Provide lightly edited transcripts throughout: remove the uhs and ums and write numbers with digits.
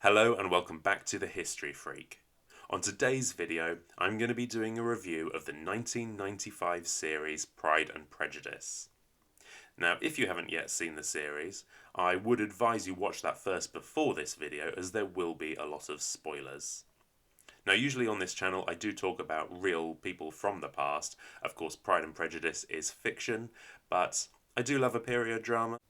Hello and welcome back to The History Freak. On today's video, I'm going to be doing a review of the 1995 series Pride and Prejudice. Now, if you haven't yet seen the series, I would advise you watch that first before this video, as there will be a lot of spoilers. Now, usually on this channel I do talk about real people from the past. Of course, Pride and Prejudice is fiction, but I do love a period drama,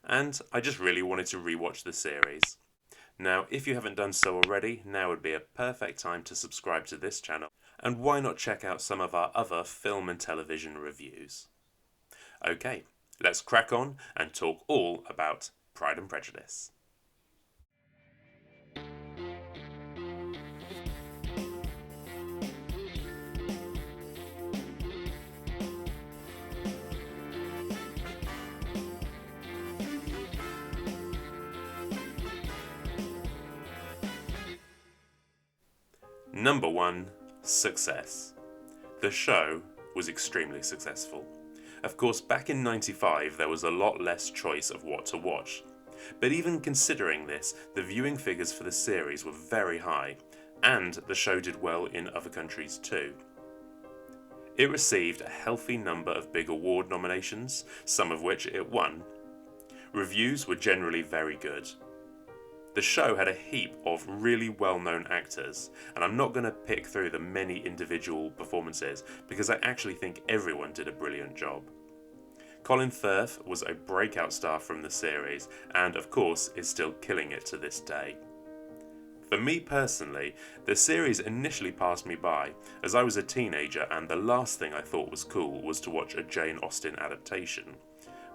and I just really wanted to rewatch the series. Now, if you haven't done so already, now would be a perfect time to subscribe to this channel, and why not check out some of our other film and television reviews. Okay, let's crack on and talk all about Pride and Prejudice. Number 1. Success. The show was extremely successful. Of course, back in '95 there was a lot less choice of what to watch. But even considering this, the viewing figures for the series were very high, and the show did well in other countries too. It received a healthy number of big award nominations, some of which it won. Reviews were generally very good. The show had a heap of really well-known actors, and I'm not going to pick through the many individual performances because I actually think everyone did a brilliant job. Colin Firth was a breakout star from the series, and of course is still killing it to this day. For me personally, the series initially passed me by, as I was a teenager and the last thing I thought was cool was to watch a Jane Austen adaptation.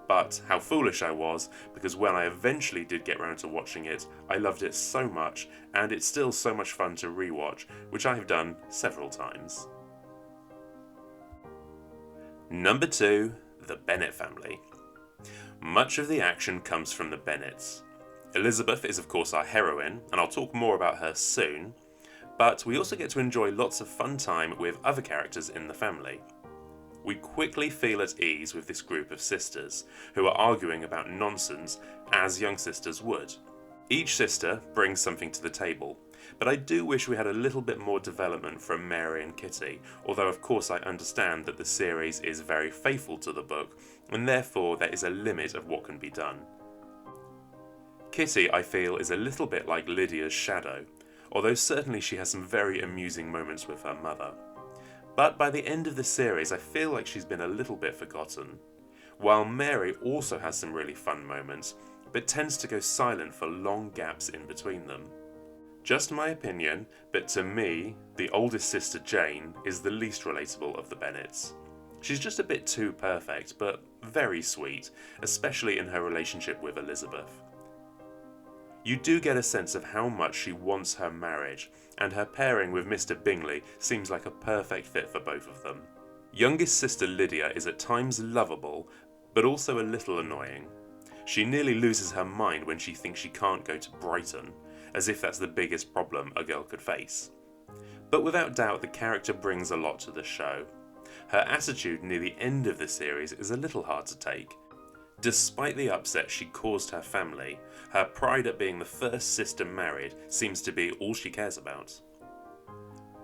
But how foolish I was, because when I eventually did get round to watching it, I loved it so much, and it's still so much fun to rewatch, which I have done several times. Number 2. The Bennett Family. Much of the action comes from the Bennets. Elizabeth is of course our heroine, and I'll talk more about her soon, but we also get to enjoy lots of fun time with other characters in the family. We quickly feel at ease with this group of sisters, who are arguing about nonsense, as young sisters would. Each sister brings something to the table, but I do wish we had a little bit more development from Mary and Kitty, although of course I understand that the series is very faithful to the book, and therefore there is a limit of what can be done. Kitty, I feel, is a little bit like Lydia's shadow, although certainly she has some very amusing moments with her mother. But by the end of the series, I feel like she's been a little bit forgotten, while Mary also has some really fun moments, but tends to go silent for long gaps in between them. Just my opinion, but to me, the oldest sister Jane is the least relatable of the Bennets. She's just a bit too perfect, but very sweet, especially in her relationship with Elizabeth. You do get a sense of how much she wants her marriage, and her pairing with Mr. Bingley seems like a perfect fit for both of them. Youngest sister Lydia is at times lovable, but also a little annoying. She nearly loses her mind when she thinks she can't go to Brighton, as if that's the biggest problem a girl could face. But without doubt the character brings a lot to the show. Her attitude near the end of the series is a little hard to take. Despite the upset she caused her family, her pride at being the first sister married seems to be all she cares about.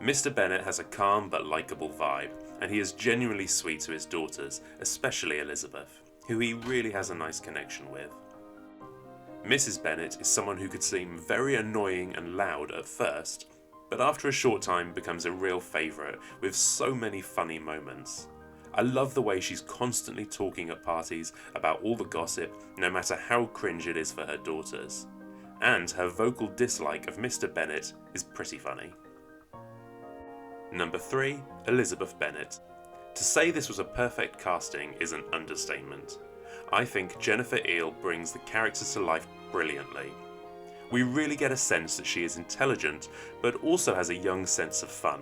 Mr. Bennet has a calm but likeable vibe, and he is genuinely sweet to his daughters, especially Elizabeth, who he really has a nice connection with. Mrs. Bennet is someone who could seem very annoying and loud at first, but after a short time becomes a real favourite with so many funny moments. I love the way she's constantly talking at parties about all the gossip, no matter how cringe it is for her daughters. And her vocal dislike of Mr. Bennet is pretty funny. Number 3. Elizabeth Bennet. To say this was a perfect casting is an understatement. I think Jennifer Eel brings the character to life brilliantly. We really get a sense that she is intelligent, but also has a young sense of fun.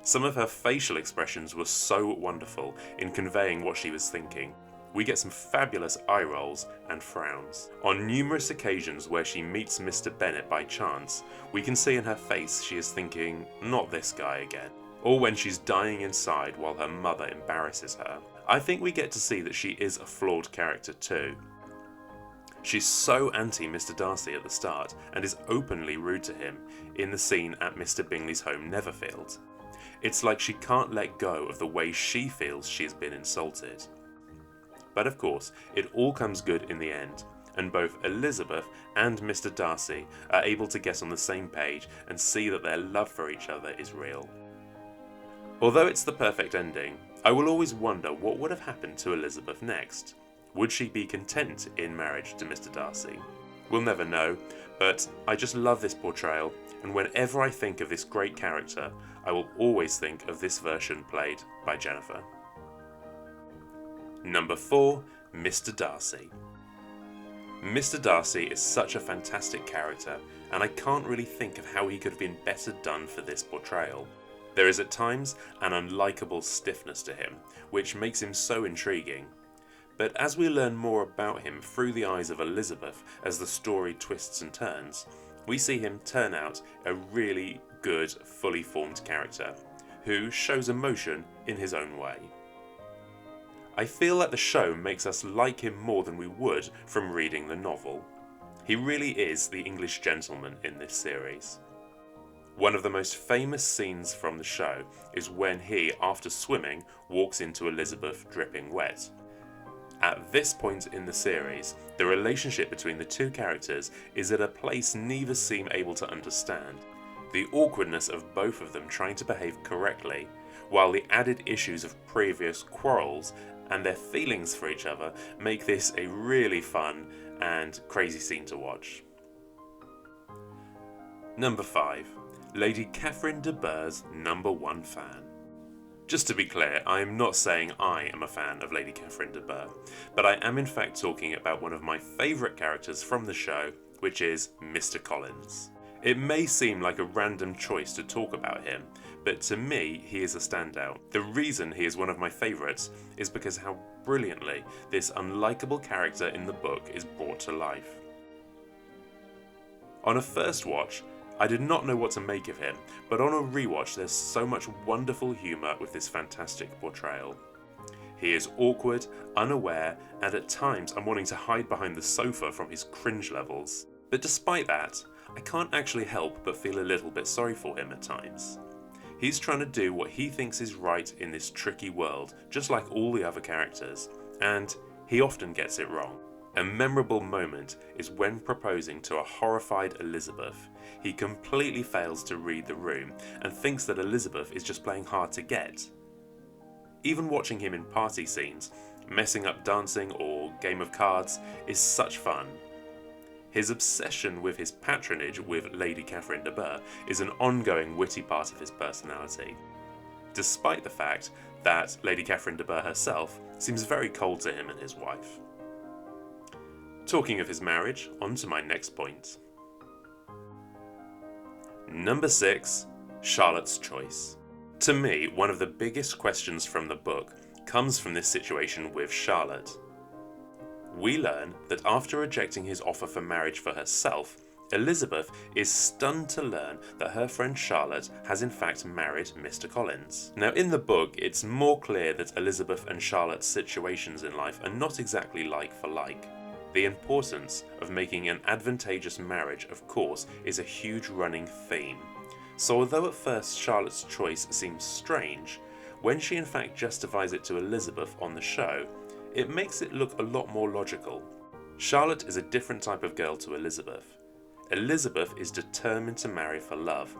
Some of her facial expressions were so wonderful in conveying what she was thinking. We get some fabulous eye rolls and frowns. On numerous occasions where she meets Mr. Bennet by chance, we can see in her face she is thinking, not this guy again. Or when she's dying inside while her mother embarrasses her. I think we get to see that she is a flawed character too. She's so anti Mr. Darcy at the start and is openly rude to him in the scene at Mr. Bingley's home Netherfield. It's like she can't let go of the way she feels she has been insulted. But of course, it all comes good in the end, and both Elizabeth and Mr. Darcy are able to get on the same page and see that their love for each other is real. Although it's the perfect ending, I will always wonder what would have happened to Elizabeth next. Would she be content in marriage to Mr. Darcy? We'll never know, but I just love this portrayal, and whenever I think of this great character, I will always think of this version played by Jennifer. Number 4, Mr. Darcy. Mr. Darcy is such a fantastic character, and I can't really think of how he could have been better done for this portrayal. There is at times an unlikable stiffness to him, which makes him so intriguing. But as we learn more about him through the eyes of Elizabeth as the story twists and turns, we see him turn out a really good, fully formed character, who shows emotion in his own way. I feel that the show makes us like him more than we would from reading the novel. He really is the English gentleman in this series. One of the most famous scenes from the show is when he, after swimming, walks into Elizabeth dripping wet. At this point in the series, the relationship between the two characters is at a place neither seem able to understand. The awkwardness of both of them trying to behave correctly, while the added issues of previous quarrels and their feelings for each other make this a really fun and crazy scene to watch. Number 5. Lady Catherine de Bourgh's #1 fan. Just to be clear, I am not saying I am a fan of Lady Catherine de Bourgh, but I am in fact talking about one of my favourite characters from the show, which is Mr. Collins. It may seem like a random choice to talk about him, but to me he is a standout. The reason he is one of my favourites is because how brilliantly this unlikable character in the book is brought to life. On a first watch, I did not know what to make of him, but on a rewatch there's so much wonderful humour with this fantastic portrayal. He is awkward, unaware, and at times I'm wanting to hide behind the sofa from his cringe levels. But despite that, I can't actually help but feel a little bit sorry for him at times. He's trying to do what he thinks is right in this tricky world, just like all the other characters, and he often gets it wrong. A memorable moment is when proposing to a horrified Elizabeth. He completely fails to read the room and thinks that Elizabeth is just playing hard to get. Even watching him in party scenes, messing up dancing or game of cards is such fun. His obsession with his patronage with Lady Catherine de Bourgh is an ongoing witty part of his personality, despite the fact that Lady Catherine de Bourgh herself seems very cold to him and his wife. Talking of his marriage, on to my next point. Number 6, Charlotte's choice. To me, one of the biggest questions from the book comes from this situation with Charlotte. We learn that after rejecting his offer for marriage for herself, Elizabeth is stunned to learn that her friend Charlotte has in fact married Mr. Collins. Now in the book, it's more clear that Elizabeth and Charlotte's situations in life are not exactly like for like. The importance of making an advantageous marriage, of course, is a huge running theme. So although at first Charlotte's choice seems strange, when she in fact justifies it to Elizabeth on the show, it makes it look a lot more logical. Charlotte is a different type of girl to Elizabeth. Elizabeth is determined to marry for love,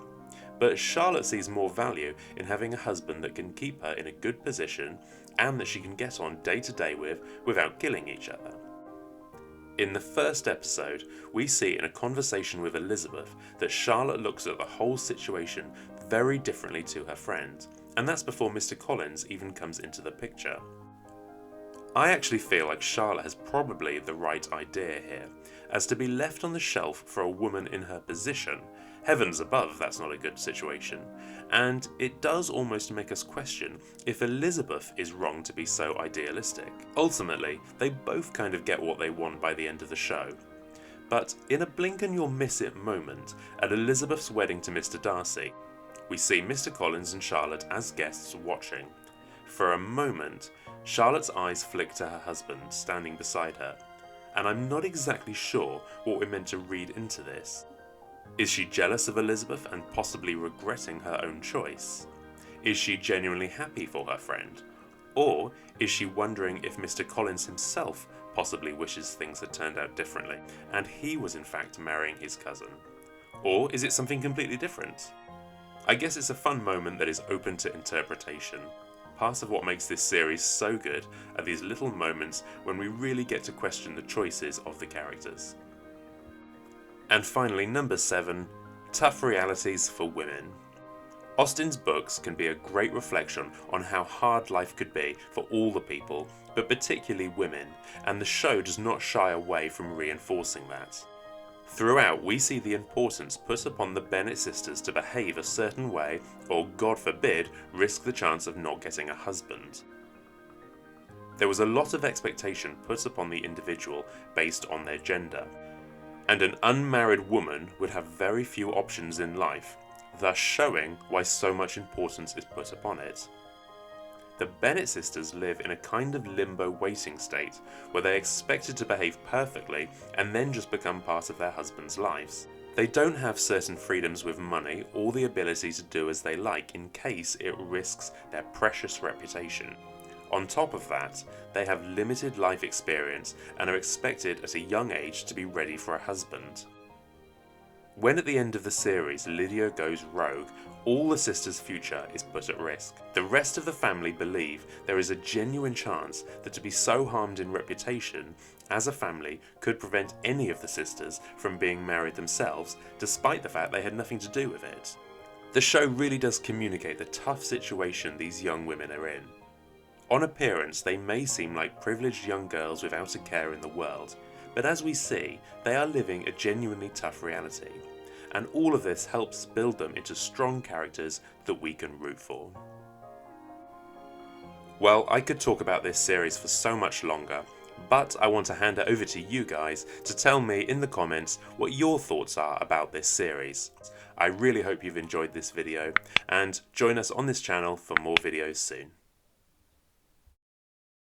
but Charlotte sees more value in having a husband that can keep her in a good position and that she can get on day to day with without killing each other. In the first episode, we see in a conversation with Elizabeth that Charlotte looks at the whole situation very differently to her friend, and that's before Mr. Collins even comes into the picture. I actually feel like Charlotte has probably the right idea here, as to be left on the shelf for a woman in her position, heavens above that's not a good situation, and it does almost make us question if Elizabeth is wrong to be so idealistic. Ultimately, they both kind of get what they want by the end of the show. But in a blink and you'll miss it moment, at Elizabeth's wedding to Mr. Darcy, we see Mr. Collins and Charlotte as guests watching. For a moment, Charlotte's eyes flick to her husband standing beside her, and I'm not exactly sure what we're meant to read into this. Is she jealous of Elizabeth and possibly regretting her own choice? Is she genuinely happy for her friend? Or is she wondering if Mr. Collins himself possibly wishes things had turned out differently, and he was in fact marrying his cousin? Or is it something completely different? I guess it's a fun moment that is open to interpretation. Part of what makes this series so good are these little moments when we really get to question the choices of the characters. And finally, number 7, tough realities for women. Austen's books can be a great reflection on how hard life could be for all the people, but particularly women, and the show does not shy away from reinforcing that. Throughout, we see the importance put upon the Bennett sisters to behave a certain way, or God forbid, risk the chance of not getting a husband. There was a lot of expectation put upon the individual based on their gender, and an unmarried woman would have very few options in life, thus showing why so much importance is put upon it. The Bennett sisters live in a kind of limbo waiting state, where they are expected to behave perfectly and then just become part of their husbands' lives. They don't have certain freedoms with money or the ability to do as they like in case it risks their precious reputation. On top of that, they have limited life experience and are expected at a young age to be ready for a husband. When at the end of the series Lydia goes rogue, all the sisters' future is put at risk. The rest of the family believe there is a genuine chance that to be so harmed in reputation as a family could prevent any of the sisters from being married themselves, despite the fact they had nothing to do with it. The show really does communicate the tough situation these young women are in. On appearance, they may seem like privileged young girls without a care in the world, but as we see, they are living a genuinely tough reality. And all of this helps build them into strong characters that we can root for. Well, I could talk about this series for so much longer, but I want to hand it over to you guys to tell me in the comments what your thoughts are about this series. I really hope you've enjoyed this video, and join us on this channel for more videos soon.